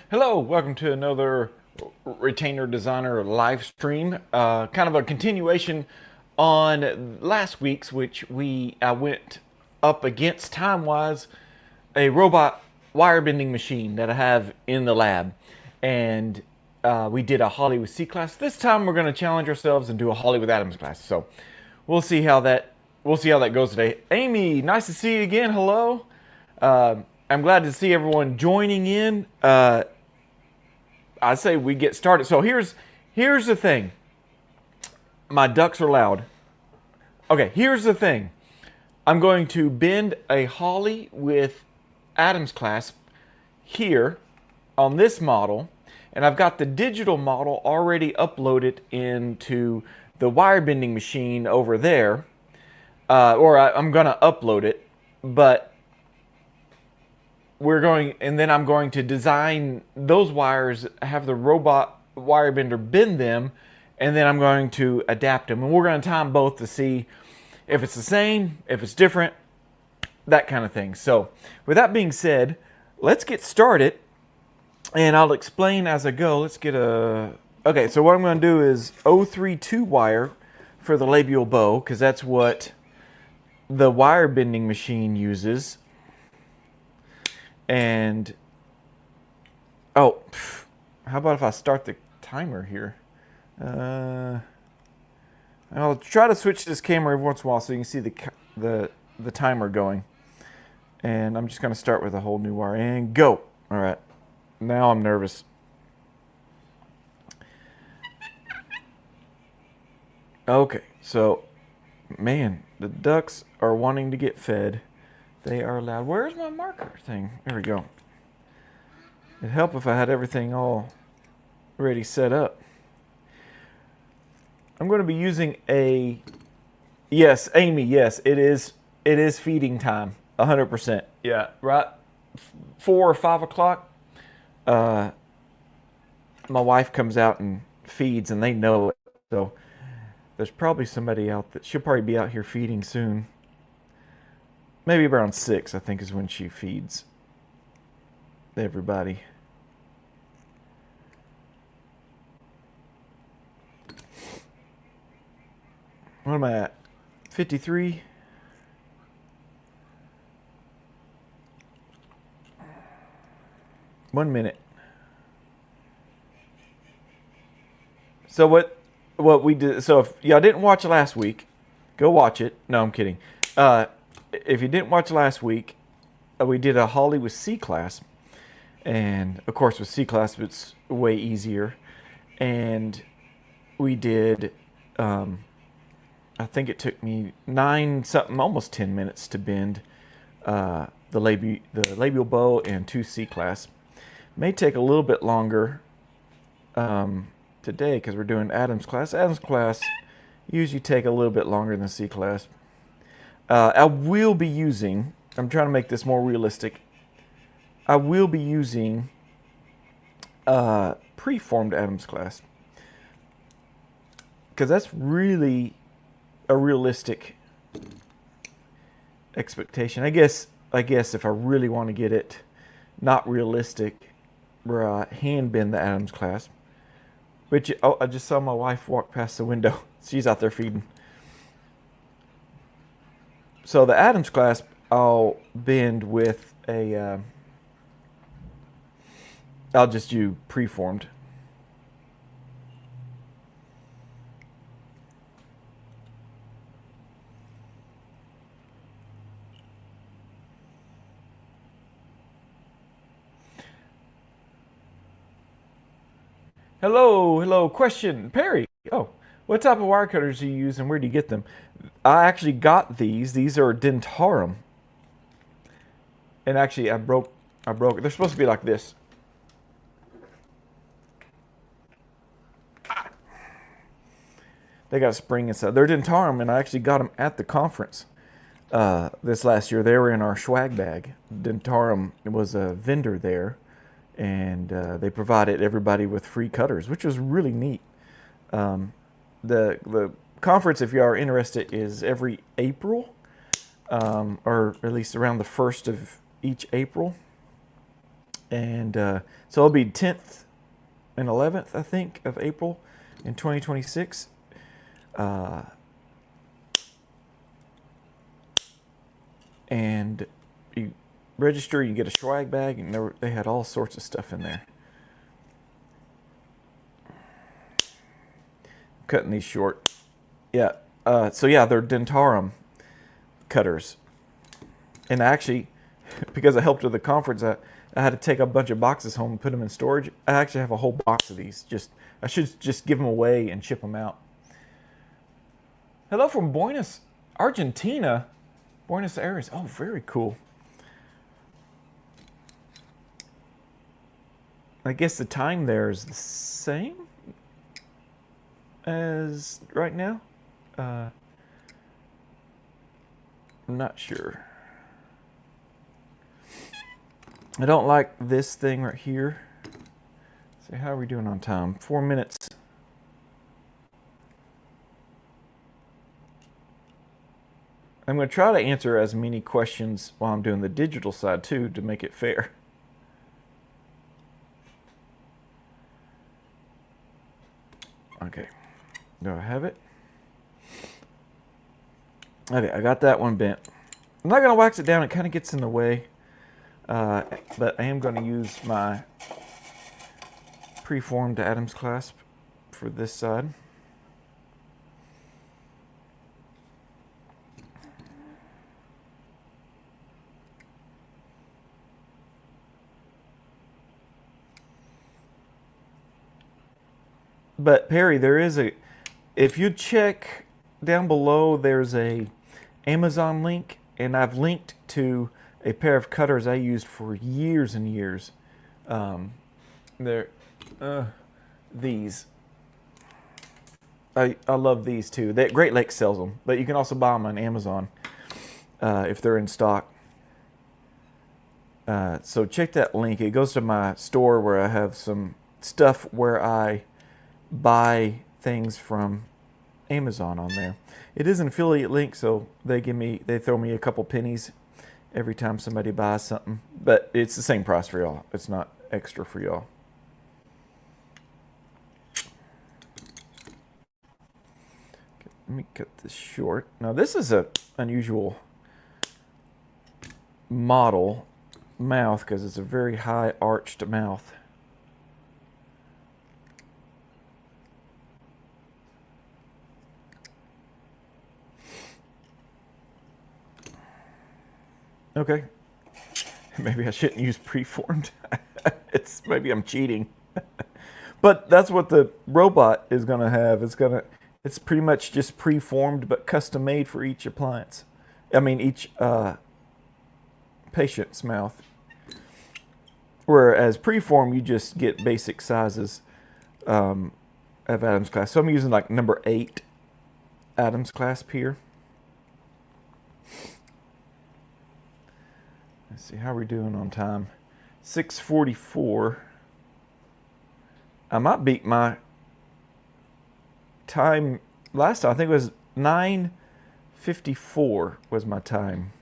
Hello, welcome to another Retainer Designer live stream. Kind of a continuation on last week's, which I went up against time-wise a robot wire bending machine that I have in the lab, and we did a Hawley with C-Class. This time we're going to challenge ourselves and do a Hawley with Adams Clasps. So we'll see how that goes today. Amy, nice to see you again. Hello. I'm glad to see everyone joining in. I say we get started. So here's the thing. My ducks are loud. Okay, here's the thing. I'm going to bend a Hawley with Adams clasp here on this model, and I've got the digital model already uploaded into the wire bending machine over there, I'm going to upload it, but I'm going to design those wires, have the robot wire bender bend them, and then I'm going to adapt them. And we're going to time both to see if it's the same, if it's different, that kind of thing. So with that being said, let's get started, and I'll explain as I go. Let's get okay, so what I'm going to do is 032 wire for the labial bow, because that's what the wire bending machine uses. And how about if I start the timer here? I'll try to switch this camera every once in a while so you can see the timer going. And I'm just going to start with a whole new wire and go. All right, now I'm nervous. Okay, so man, the ducks are wanting to get fed. They are loud. Where's my marker thing? There we go. It'd help if I had everything all ready set up. I'm going to be using a... Yes, Amy, yes, it is feeding time. 100%. Yeah, right? 4 or 5 o'clock, my wife comes out and feeds, and they know it. So there's probably somebody out that... She'll probably be out here feeding soon. Maybe around 6, I think, is when she feeds everybody. What am I at? 53? One minute. So what we did... So if y'all didn't watch last week, go watch it. No, I'm kidding. If you didn't watch last week, we did a Hawley with C-Clasp. And, of course, with C-Clasp, it's way easier. And we did, I think it took me 9-something, almost 10 minutes to bend the labial bow and 2 C-Clasp. May take a little bit longer today because we're doing Adams Clasps. Adams Clasps usually take a little bit longer than C-Clasp. I will be using, I'm trying to make this more realistic, I will be using preformed Adams clasp, because that's really a realistic expectation. I guess if I really want to get it not realistic, where I hand bend the Adams clasp, which I just saw my wife walk past the window. She's out there feeding. So the Adams clasp I'll bend with a, I'll just do preformed. Hello, question, Perry. Oh, what type of wire cutters do you use and where do you get them? I actually got these. These are Dentarum. And actually, I broke it. They're supposed to be like this. They got a spring inside. They're Dentarum, and I actually got them at the conference this last year. They were in our swag bag. Dentarum was a vendor there, and they provided everybody with free cutters, which was really neat. The conference, if you are interested, is every April, or at least around the 1st of each April. And so it'll be 10th and 11th, I think, of April in 2026. And you register, you get a swag bag, and they had all sorts of stuff in there. I'm cutting these short. Yeah. So yeah, they're Dentarum cutters. And actually, because I helped with the conference, I had to take a bunch of boxes home and put them in storage. I actually have a whole box of these. I should just give them away and ship them out. Hello from Buenos, Argentina. Buenos Aires. Oh, very cool. I guess the time there is the same as right now. I'm not sure. I don't like this thing right here. So how are we doing on time? 4 minutes. I'm going to try to answer as many questions while I'm doing the digital side too to make it fair. Okay, do I have it? Okay, I got that one bent. I'm not going to wax it down, it kind of gets in the way. But I am going to use my preformed Adams clasp for this side. But Perry, there is if you check down below, there's a Amazon link, and I've linked to a pair of cutters I used for years and years. These. I love these too. Great Lakes sells them, but you can also buy them on Amazon if they're in stock. So check that link. It goes to my store where I have some stuff where I buy things from Amazon on there. It is an affiliate link, so they throw me a couple pennies every time somebody buys something, but it's the same price for y'all. It's not extra for y'all. Okay, let me cut this short. Now this is an unusual model mouth because it's a very high arched mouth. Okay. Maybe I shouldn't use preformed. Maybe I'm cheating. But that's what the robot is going to have. It's pretty much just preformed but custom made for each appliance. I mean each patient's mouth. Whereas preform, you just get basic sizes of Adams clasp. So I'm using like number 8 Adams clasp here. Let's see, how are we doing on time? 6:44. I might beat my time last time. I think it was 9:54 was my time.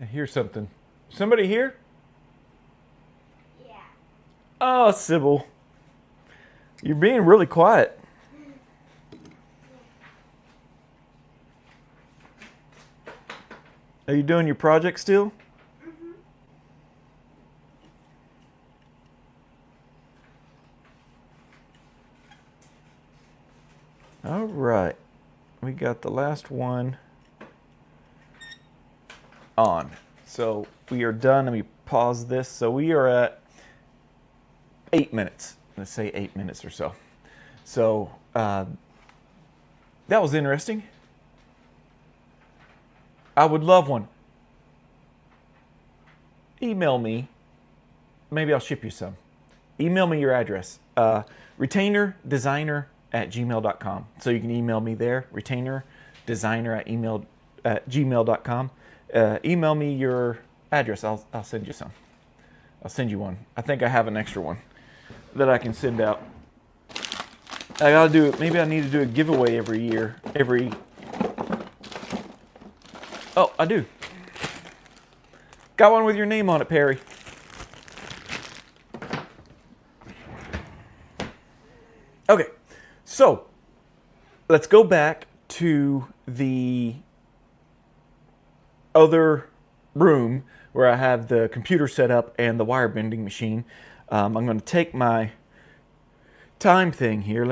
I hear something. Somebody here? Yeah. Oh, Sybil. You're being really quiet. Are you doing your project still? Mm-hmm. All right. We got the last one on. So we are done. Let me pause this. So we are at 8 minutes. Let's say 8 minutes or so. So That was interesting. I would love one. Email me. Maybe I'll ship you some. Email me your address. retainerdesigner@gmail.com. So you can email me there. retainerdesigner@gmail.com. Email me your address. I'll send you some. I'll send you one. I think I have an extra one that I can send out. I gotta do it. Maybe I need to do a giveaway every year. Oh, I do. Got one with your name on it, Perry. Okay, so let's go back to the other room where I have the computer set up and the wire bending machine. I'm going to take my time thing here.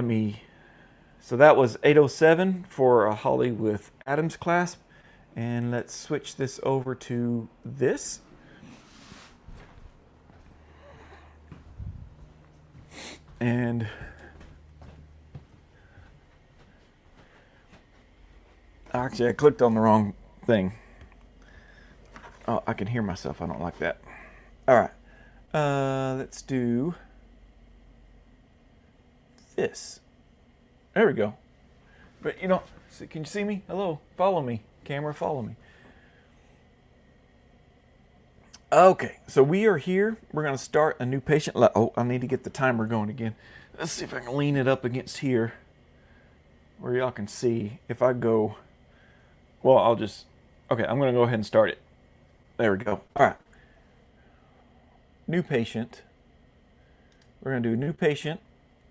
So that was 807 for a Hawley with Adams Clasp. And let's switch this over to this. And actually, I clicked on the wrong thing. Oh, I can hear myself. I don't like that. All right. Let's do this. There we go. But you know, can you see me? Hello. Follow me. Camera, follow me. Okay, so we are here. We're going to start a new patient. Oh, I need to get the timer going again. Let's see if I can lean it up against here where y'all can see. If I go, well, okay, I'm going to go ahead and start it. There we go. All right. New patient. We're going to do a new patient.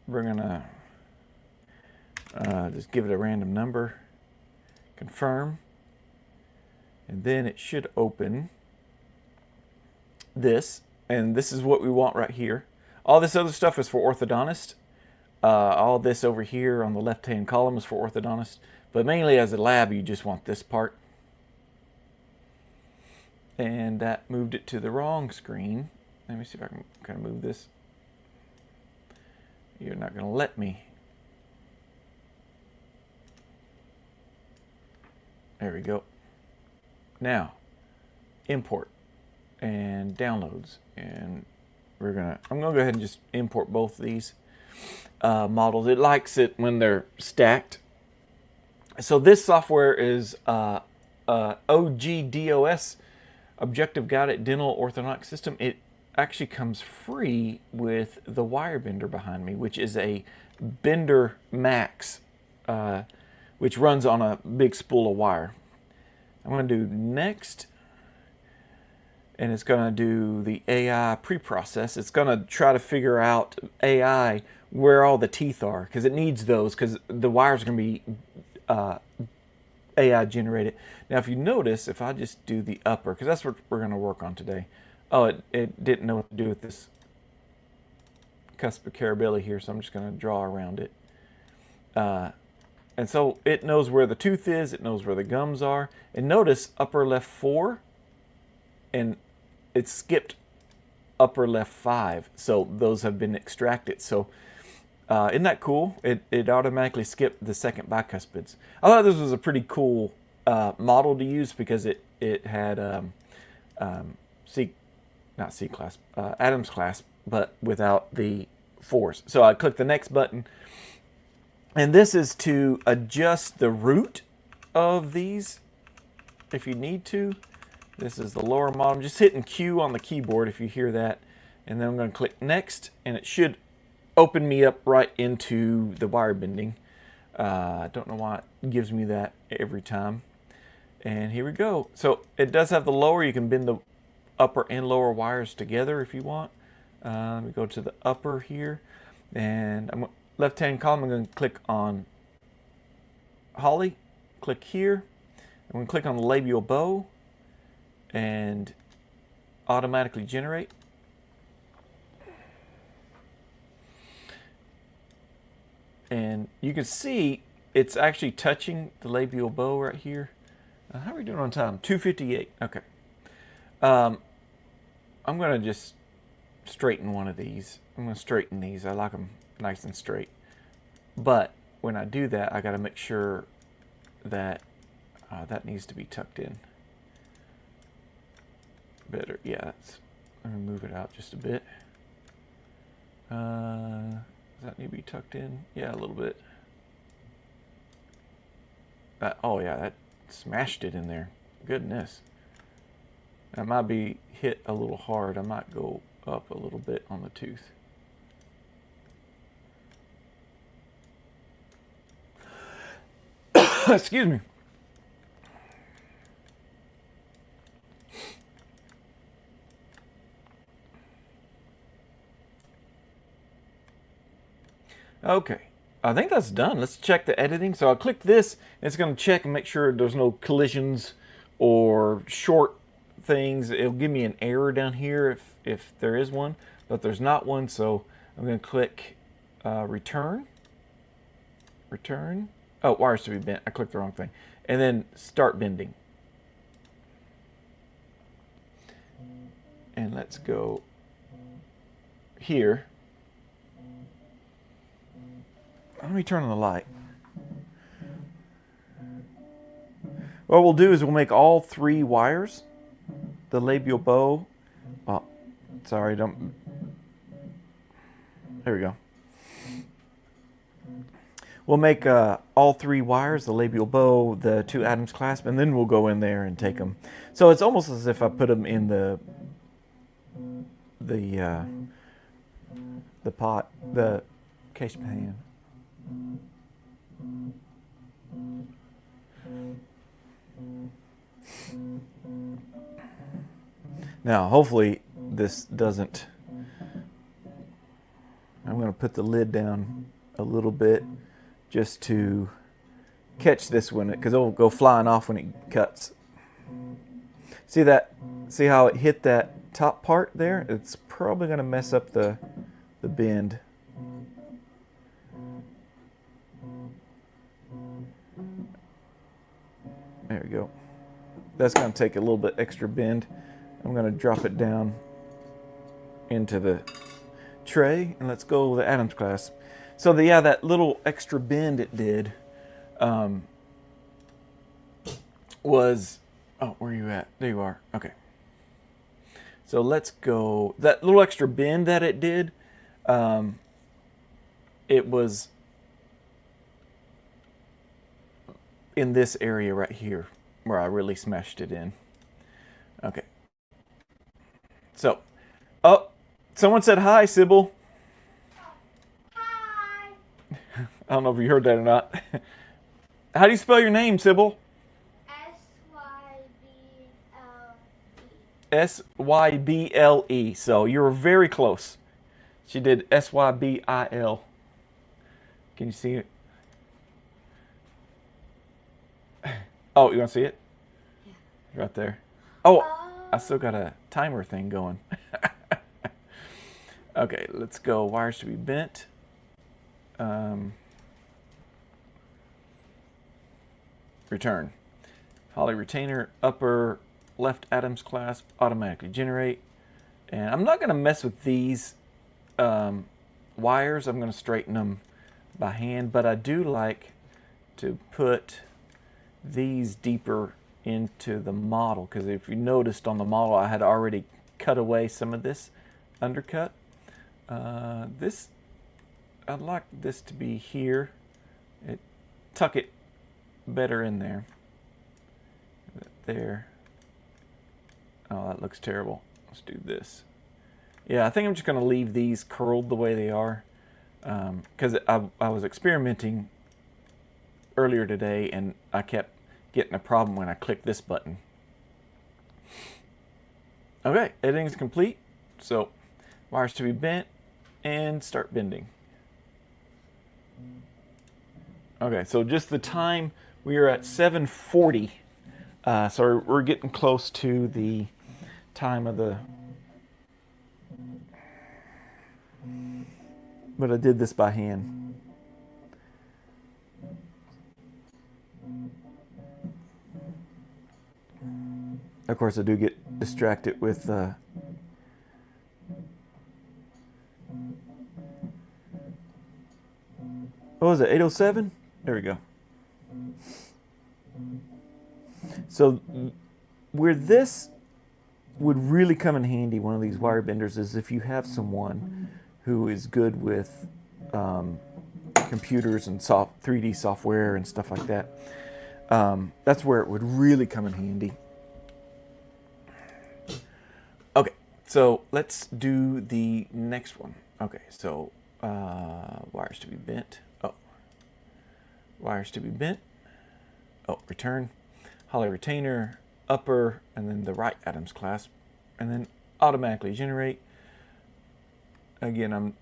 We're going to just give it a random number. Confirm. And then it should open this. And this is what we want right here. All this other stuff is for orthodontist. All this over here on the left-hand column is for orthodontist. But mainly as a lab, you just want this part. And that moved it to the wrong screen. Let me see if I can kind of move this. You're not going to let me. There we go. Now, import and downloads. And I'm going to go ahead and just import both of these models. It likes it when they're stacked. So this software is OGDOS, Objective Guided Dental Orthodontic System. It actually comes free with the wire bender behind me, which is a Bender Max, which runs on a big spool of wire. I'm going to do next, and it's going to do the AI pre-process. It's going to try to figure out AI where all the teeth are, because it needs those, because the wires are going to be AI generated. Now, if you notice, if I just do the upper, because that's what we're going to work on today. Oh, it didn't know what to do with this cusp of carabelli here, so I'm just going to draw around it. And so it knows where the tooth is, it knows where the gums are. And notice upper left 4, and it skipped upper left 5. So those have been extracted. So isn't that cool? It automatically skipped the second bicuspids. I thought this was a pretty cool model to use because it had Adams Clasp, but without the 4s. So I click the next button. And this is to adjust the root of these if you need to. This is the lower model. I'm just hitting Q on the keyboard if you hear that. And then I'm going to click next, and it should open me up right into the wire bending. I don't know why it gives me that every time. And here we go. So it does have the lower. You can bend the upper and lower wires together if you want. Let me go to the upper here. And I'm left-hand column, I'm going to click on Hawley, click here. I'm going to click on the labial bow and automatically generate. And you can see it's actually touching the labial bow right here. How are we doing on time? 2:58. Okay. I'm going to just straighten one of these. I'm going to straighten these. I like them nice and straight. But when I do that, I got to make sure that that needs to be tucked in better. Yeah, let me move it out just a bit. Does that need to be tucked in? Yeah, a little bit. Oh yeah, that smashed it in there. Goodness. That might be hit a little hard. I might go up a little bit on the tooth. Excuse me. Okay, I think that's done. Let's check the editing. So I'll click this, and it's going to check and make sure there's no collisions or short things. It'll give me an error down here if there is one, but there's not one. So I'm going to click return. Return. Oh, wires to be bent. I clicked the wrong thing. And then start bending. And let's go here. Let me turn on the light. What we'll do is we'll make all 3 wires. The labial bow. Oh, sorry, don't. There we go. We'll make all 3 wires, the labial bow, the 2 Adams clasp, and then we'll go in there and take them. So it's almost as if I put them in the pot, the case pan. Now, hopefully this doesn't. I'm going to put the lid down a little bit just to catch this one, because it'll go flying off when it cuts. See that? See how it hit that top part there? It's probably going to mess up the bend. There we go. That's going to take a little bit extra bend. I'm going to drop it down into the tray, and let's go with the Adams clasp. So yeah, that little extra bend it did was, oh, where are you at? There you are. Okay. So let's go, that little extra bend that it did, it was in this area right here where I really smashed it in. Okay. So, oh, someone said hi, Sybil. Hi. I don't know if you heard that or not. How do you spell your name, Sybil? Syble. Syble. So you were very close. She did Sybil. Can you see it? Oh, you want to see it? Yeah. Right there. Oh, I still got a timer thing going. Okay, let's go. Wires to be bent. Return. Hawley retainer, upper left Adams clasp, automatically generate. And I'm not going to mess with these wires. I'm going to straighten them by hand, but I do like to put these deeper into the model, because if you noticed on the model, I had already cut away some of this undercut. This, I'd like this to be here. Tuck it better in there. There. Oh, that looks terrible. Let's do this. Yeah, I think I'm just going to leave these curled the way they are, because I was experimenting earlier today, and I kept getting a problem when I clicked this button. Okay, editing is complete. So, wires to be bent, and start bending. Okay, so just the time, we are at 7:40. So we're getting close to the time of the... But I did this by hand. Of course, I do get distracted with what was it, 807? There we go. So where this would really come in handy, one of these wire benders, is if you have someone who is good with computers and 3D software and stuff like that. That's where it would really come in handy. Okay, so let's do the next one. Okay, so wires to be bent. Oh, wires to be bent. Oh, return. Hawley retainer, upper, and then the right Adams clasp, and then automatically generate. Again, I'm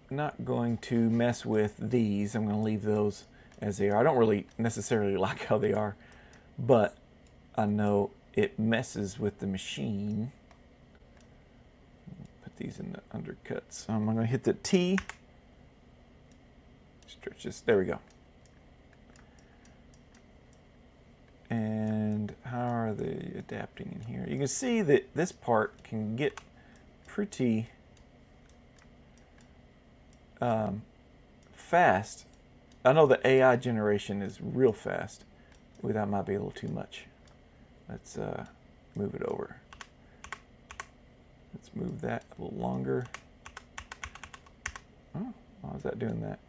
not going to mess with these. I'm going to leave those as they are. I don't really necessarily like how they are, but I know it messes with the machine. Put these in the undercuts. I'm going to hit the T. Stretch this. There we go. And how are they adapting in here? You can see that this part can get pretty fast. I know the AI generation is real fast. Ooh, that might be a little too much. Let's move it over. Let's move that a little longer. Oh, why was that doing that?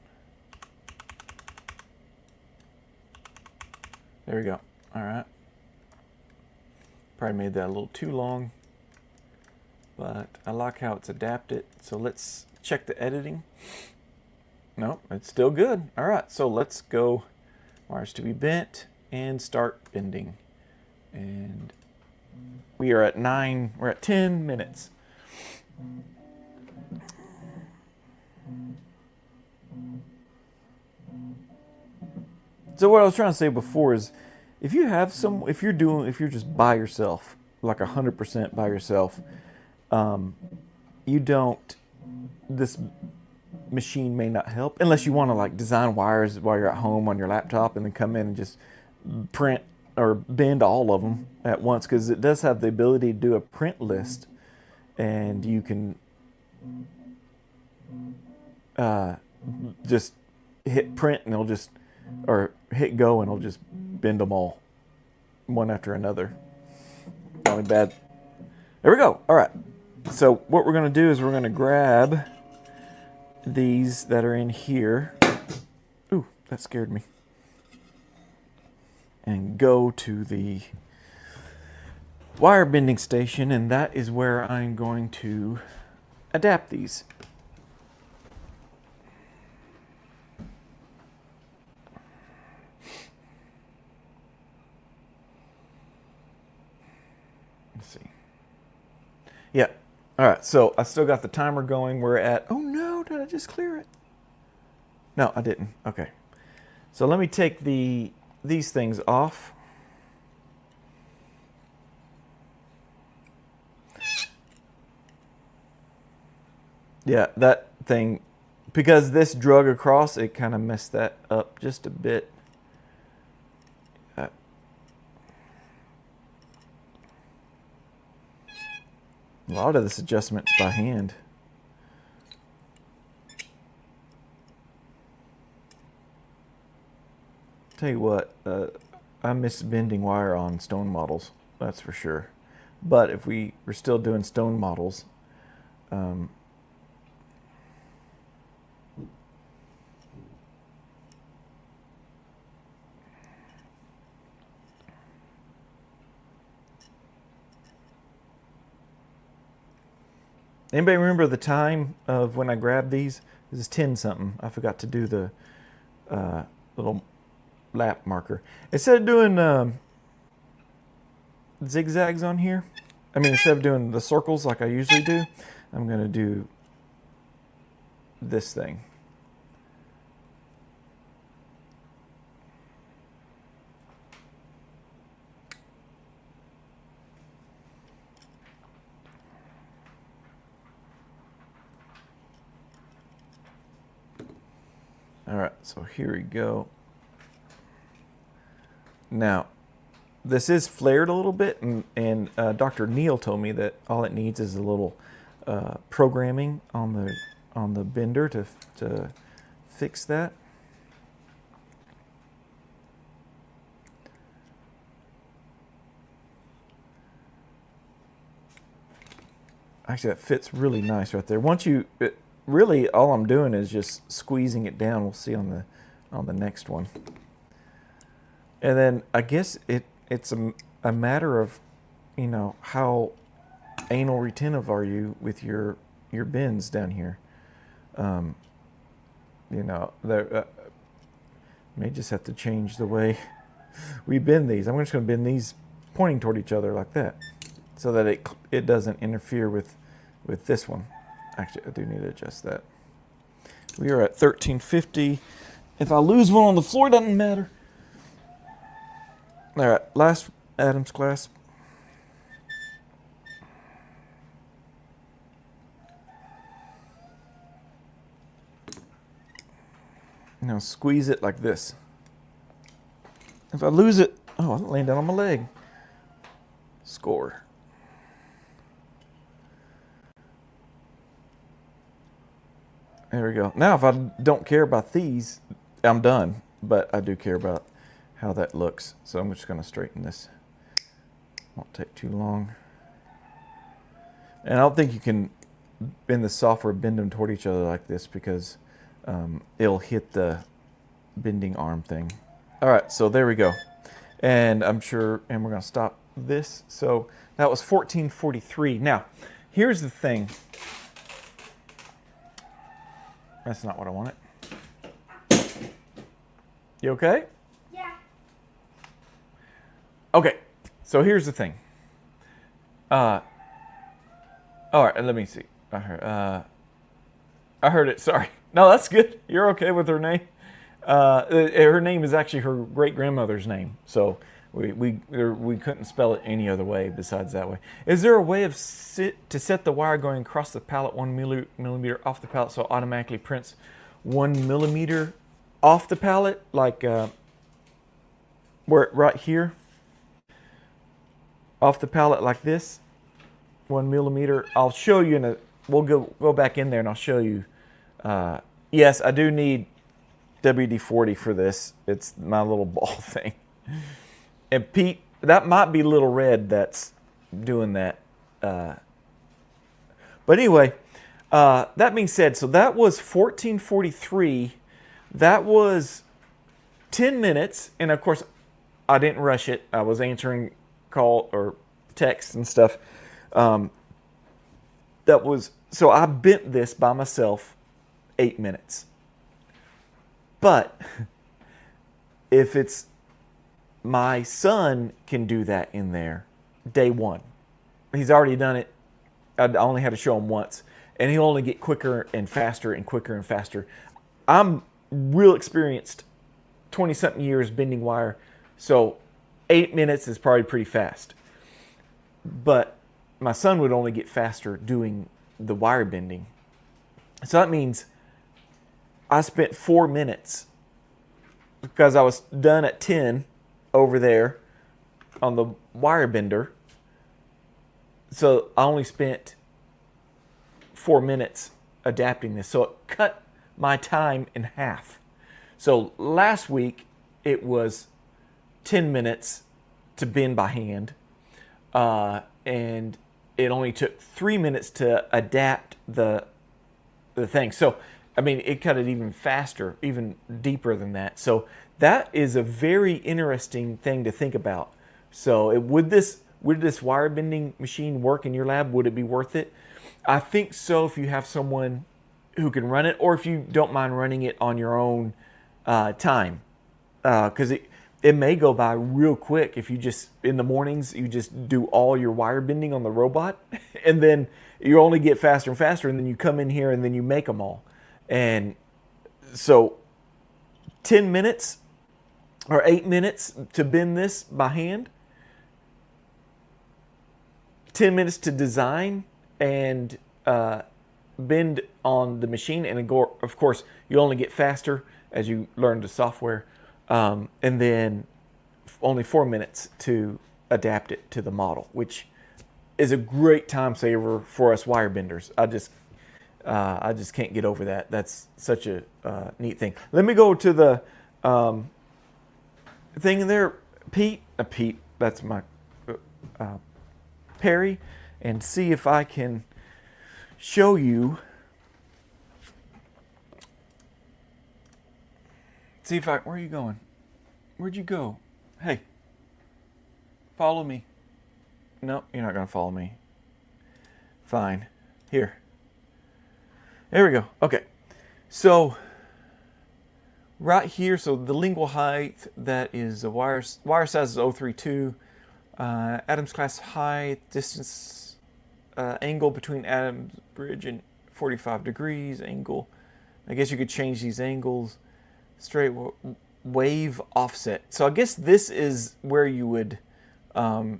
There we go. All right. Probably made that a little too long, but I like how it's adapted. So let's check the editing. No, it's still good. All right, so let's go wires to be bent and start bending. And we are at 10 minutes. So what I was trying to say before is, if you're just by yourself, like 100% by yourself, this machine may not help unless you want to like design wires while you're at home on your laptop and then come in and just print or bend all of them at once, because it does have the ability to do a print list, and you can just hit print and or hit go and it'll just bend them all one after another. Only bad. There we go. All right. So what we're going to do is we're going to grab these that are in here. Ooh, that scared me. And go to the wire bending station, and that is where I'm going to adapt these. Let's see. Yeah. All right. So I still got the timer going. We're at, oh no, did I just clear it? No, I didn't. Okay. So let me take these things off. Yeah, that thing, because this drug across, it kind of messed that up just a bit. A lot of this adjustment's by hand. Tell you what, I miss bending wire on stone models, that's for sure. But if we're still doing stone models, anybody remember the time of when I grabbed these? This is 10 something. I forgot to do the little lap marker. Instead of doing zigzags on here, instead of doing the circles like I usually do, I'm going to do this thing. All right, so here we go. Now, this is flared a little bit, and Dr. Neal told me that all it needs is a little programming on the bender to fix that. Actually, that fits really nice right there. Once you, really all I'm doing is just squeezing it down. We'll see on the next one. And then I guess it's a matter of, you know, how anal retentive are you with your bends down here. You know, there may just have to change the way we bend these. I'm just going to bend these pointing toward each other like that, so that it doesn't interfere with this one. Actually, I do need to adjust that. We are at 1350. If I lose one on the floor, it doesn't matter. All right, last Adams clasp. Now squeeze it like this. If I lose it, oh, I'm laying down on my leg. Score. There we go. Now, if I don't care about these, I'm done. But I do care about how that looks. So I'm just going to straighten this. Won't take too long. And I don't think you can, in the software, bend them toward each other like this, because it'll hit the bending arm thing. All right, so there we go. And I'm sure, and we're going to stop this. So that was 1443. Now, here's the thing. That's not what I wanted. You okay? Yeah. Okay, so here's the thing. All right, let me see. I heard it. Sorry. No, that's good. You're okay with her name. Her name is actually her great grandmother's name, so we couldn't spell it any other way besides that way. Is there a way of to set the wire going across the pallet 1 millimeter off the pallet, so it automatically prints 1 millimeter off the pallet, like where right here, off the pallet like this, 1 millimeter? I'll show you in a. We'll go back in there and I'll show you. Yes, I do need WD-40 for this. It's my little ball thing. And Pete, that might be Little Red that's doing that. But anyway, that being said, so that was 1443. That was 10 minutes. And of course, I didn't rush it. I was answering call or texts and stuff. So I bent this by myself 8 minutes. But if it's my son can do that in there, day one. He's already done it. I only had to show him once. And he'll only get quicker and faster and quicker and faster. I'm real experienced, 20-something years bending wire. So 8 minutes is probably pretty fast. But my son would only get faster doing the wire bending. So that means I spent 4 minutes, because I was done at 10 over there on the wire bender. So I only spent 4 minutes adapting this. So it cut my time in half. So last week it was 10 minutes to bend by hand. And it only took 3 minutes to adapt the thing. So, I mean, it cut it even faster, even deeper than that. So that is a very interesting thing to think about. So would this wire bending machine work in your lab? Would it be worth it? I think so, if you have someone who can run it, or if you don't mind running it on your own time. Because it may go by real quick if you just, in the mornings, you just do all your wire bending on the robot, and then you only get faster and faster, and then you come in here and then you make them all. And so 10 minutes or 8 minutes to bend this by hand, 10 minutes to design and bend on the machine. And of course, you only get faster as you learn the software. And then only 4 minutes to adapt it to the model, which is a great time saver for us wire benders. I just can't get over that. That's such a neat thing. Let me go to the thing in there, Pete, that's my Perry, and see if I can show you. See if where are you going? Where'd you go? Hey, follow me. No, you're not going to follow me. Fine. Here. There we go. Okay. So, right here, so the lingual height, that is a wire size is 032. Adams Clasps height, distance, angle between Adams bridge and 45 degrees, angle. I guess you could change these angles. Straight wave offset. So I guess this is where you would, oh,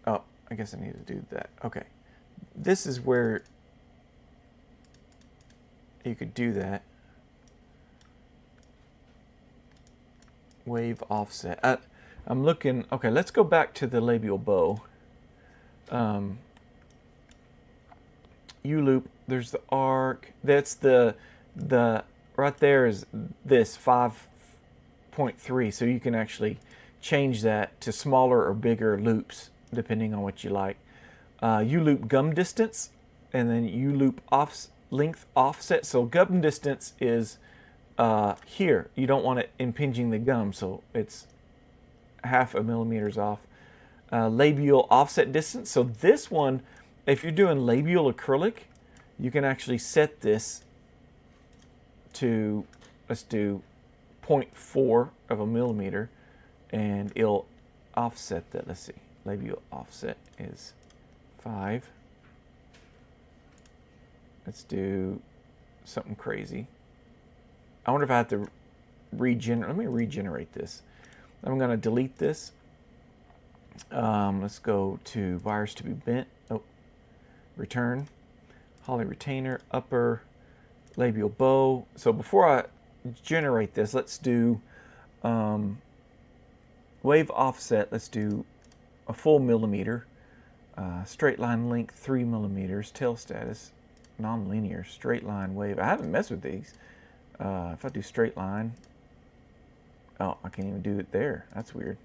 I guess I need to do that. Okay. This is where you could do that. Wave offset. I'm looking, okay, let's go back to the labial bow. U-loop, there's the arc. That's the right there is this 5.3, so you can actually change that to smaller or bigger loops depending on what you like. U-loop gum distance, and then U-loop length offset. So gum distance is here. You don't want it impinging the gum, so it's 0.5 millimeters off. Labial offset distance. So this one, if you're doing labial acrylic, you can actually set this to, let's do 0.4 of a millimeter, and it'll offset that. Let's see, labial offset is 5. Let's do something crazy. I wonder if I have to regenerate. Let me regenerate this. I'm going to delete this. Let's go to wires to be bent. Oh, return. Hawley retainer, upper labial bow. So before I generate this, let's do wave offset. Let's do a full millimeter. Straight line length 3 millimeters. Tail status non-linear. Straight line wave. I haven't messed with these. If I do straight line, oh, I can't even do it there. That's weird.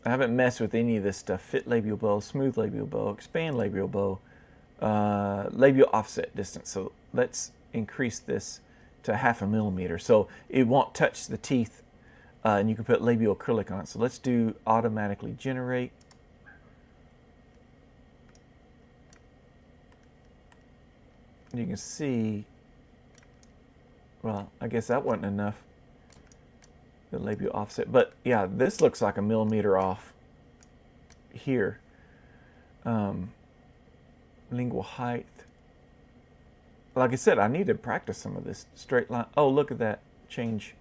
I haven't messed with any of this stuff. Fit labial bow, smooth labial bow, expand labial bow, labial offset distance. So let's increase this to 0.5 millimeter. So it won't touch the teeth, and you can put labial acrylic on it. So let's do automatically generate. You can see, well, I guess that wasn't enough, the labial offset. But yeah, this looks like 1 millimeter off here. Lingual height. Like I said, I need to practice some of this straight line. Oh, look at that change.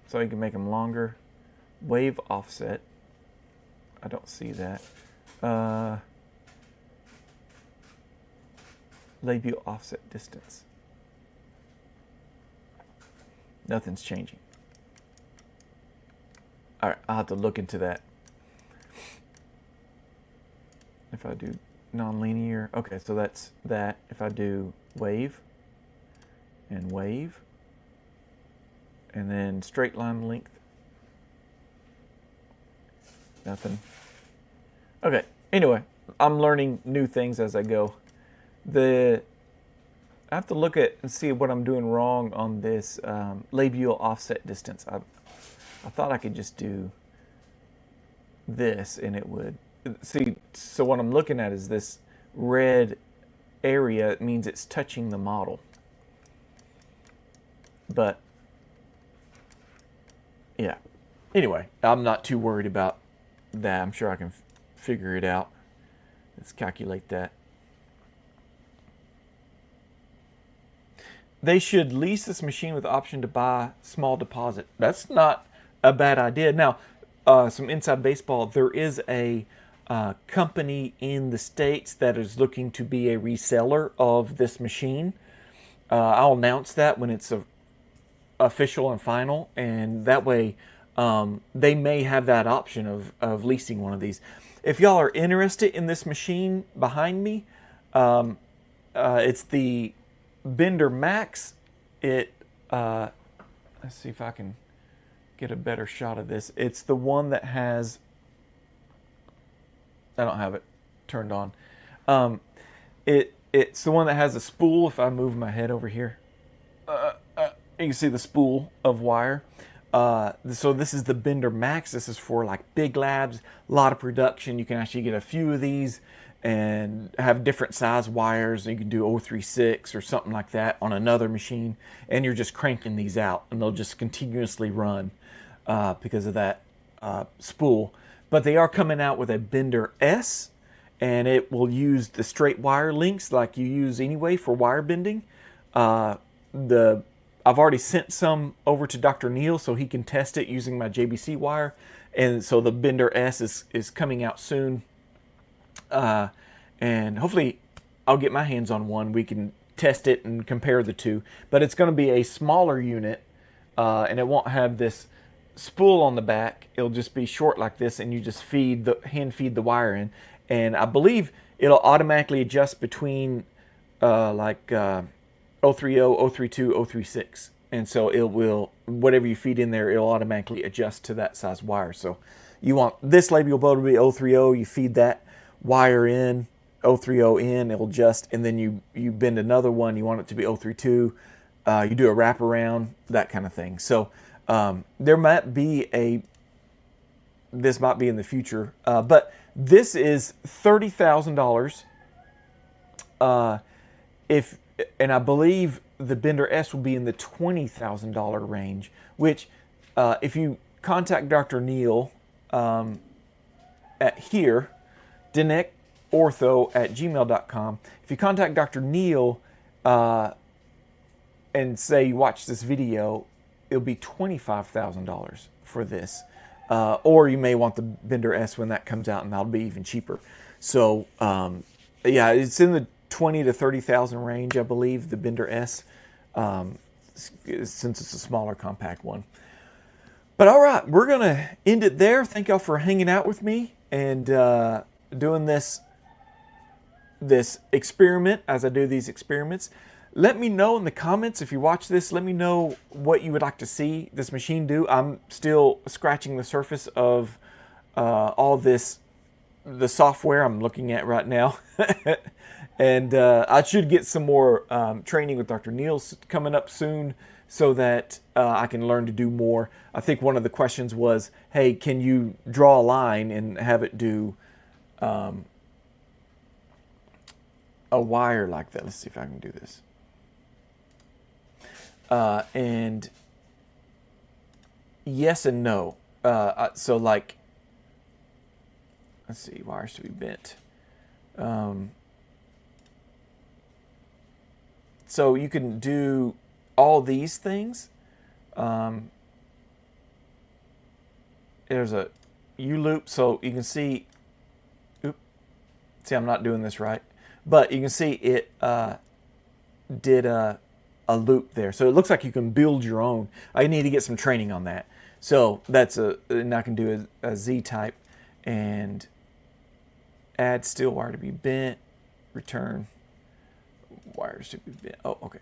So you can make them longer. Wave offset. I don't see that. Labial offset distance. Nothing's changing. All right, I'll have to look into that. If I do non-linear, okay, so that's that. If I do wave, and then straight line length, nothing. Okay, anyway, I'm learning new things as I go. I have to look at and see what I'm doing wrong on this labial offset distance. I thought I could just do this and it would, see, so what I'm looking at is this red area. It means it's touching the model. But, yeah. Anyway, I'm not too worried about that. I'm sure I can figure it out. Let's calculate that. They should lease this machine with the option to buy small deposit. That's not a bad idea. Now, some inside baseball, there is a company in the States that is looking to be a reseller of this machine. I'll announce that when it's official and final, and that way they may have that option of leasing one of these. If y'all are interested in this machine behind me, it's the Bender Max. Let's see if I can get a better shot of this. It's the one that has I don't have it turned on. It's the one that has a spool. If I move my head over here, you can see the spool of wire. So this is the Bender Max. This is for like big labs, a lot of production. You can actually get a few of these and have different size wires. You can do 036 or something like that on another machine, and you're just cranking these out, and they'll just continuously run because of that spool. But they are coming out with a Bender S, and it will use the straight wire links like you use anyway for wire bending. I've already sent some over to Dr. Neil so he can test it using my JBC wire. And so the Bender S is coming out soon. And hopefully I'll get my hands on one. We can test it and compare the two. But it's going to be a smaller unit, and it won't have this spool on the back. It'll just be short like this, and you just hand feed the wire in. And I believe it'll automatically adjust between 030, 032, 036. And so it will, whatever you feed in there, it'll automatically adjust to that size wire. So you want this labial bow to be 030, you feed that wire in, 030 in, it'll adjust, and then you bend another one, you want it to be 032, you do a wraparound, that kind of thing. So there might be this might be in the future, but this is $30,000. And I believe the Bender S will be in the $20,000 range, which if you contact Dr. Neil at here, DenckOrtho@gmail.com, if you contact Dr. Neil and say you watch this video, it'll be $25,000 for this. Or you may want the Bender S when that comes out, and that'll be even cheaper. So yeah, it's in the 20 to 30,000 range, I believe, the Bender S, since it's a smaller compact one. But all right, we're gonna end it there. Thank y'all for hanging out with me and doing this experiment as I do these experiments. Let me know in the comments if you watch this. Let me know what you would like to see this machine do. I'm still scratching the surface of all this, the software I'm looking at right now. And I should get some more training with Dr. Neil coming up soon so that I can learn to do more. I think one of the questions was, hey, can you draw a line and have it do a wire like that? Let's see if I can do this. And yes and no. So like, let's see, wires to be bent. So you can do all these things. There's a U-loop, so you can see, see I'm not doing this right, but you can see it did a loop there. So it looks like you can build your own. I need to get some training on that. So that's and I can do a Z-type and add steel wire to be bent, return wires to be bent. Oh, okay.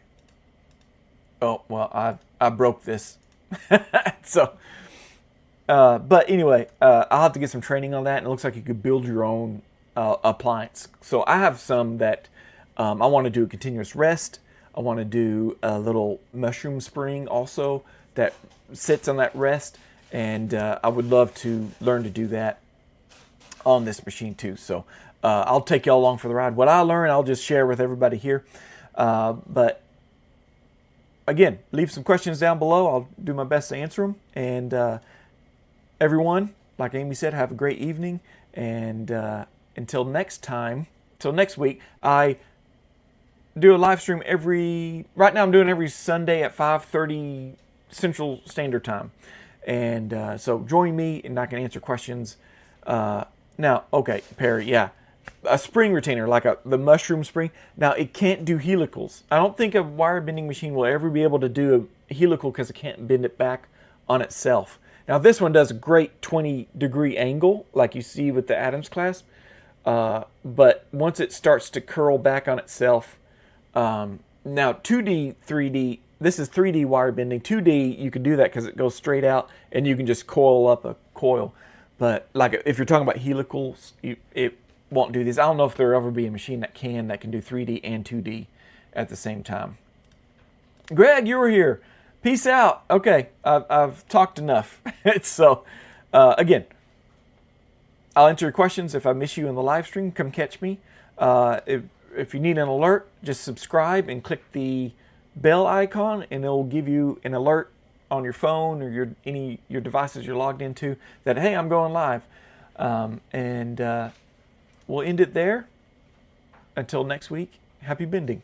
Oh, well, I broke this. So, but anyway, I'll have to get some training on that. And it looks like you could build your own appliance. So I have some that I want to do a continuous rest. I want to do a little mushroom spring also that sits on that rest. And I would love to learn to do that on this machine too. So I'll take y'all along for the ride. What I learn, I'll just share with everybody here. But again, leave some questions down below. I'll do my best to answer them. And everyone, like Amy said, have a great evening. And until next time, till next week, I do a live stream right now I'm doing every Sunday at 5:30 Central Standard Time. And so join me and I can answer questions. Now, okay, Perry, yeah. A spring retainer, like the mushroom spring. Now, it can't do helicals. I don't think a wire bending machine will ever be able to do a helical because it can't bend it back on itself. Now, this one does a great 20-degree angle, like you see with the Adams Clasp. But once it starts to curl back on itself, now 2D, 3D, this is 3D wire bending. 2D, you can do that because it goes straight out and you can just coil up a coil. But like if you're talking about helicals, it won't do this. I don't know if there'll ever be a machine that can do 3D and 2D at the same time. Greg, you were here. Peace out. Okay, I've talked enough. So, again, I'll answer your questions. If I miss you in the live stream, come catch me. If you need an alert, just subscribe and click the bell icon, and it will give you an alert on your phone or your devices you're logged into that, hey, I'm going live. And we'll end it there. Until next week, happy bending.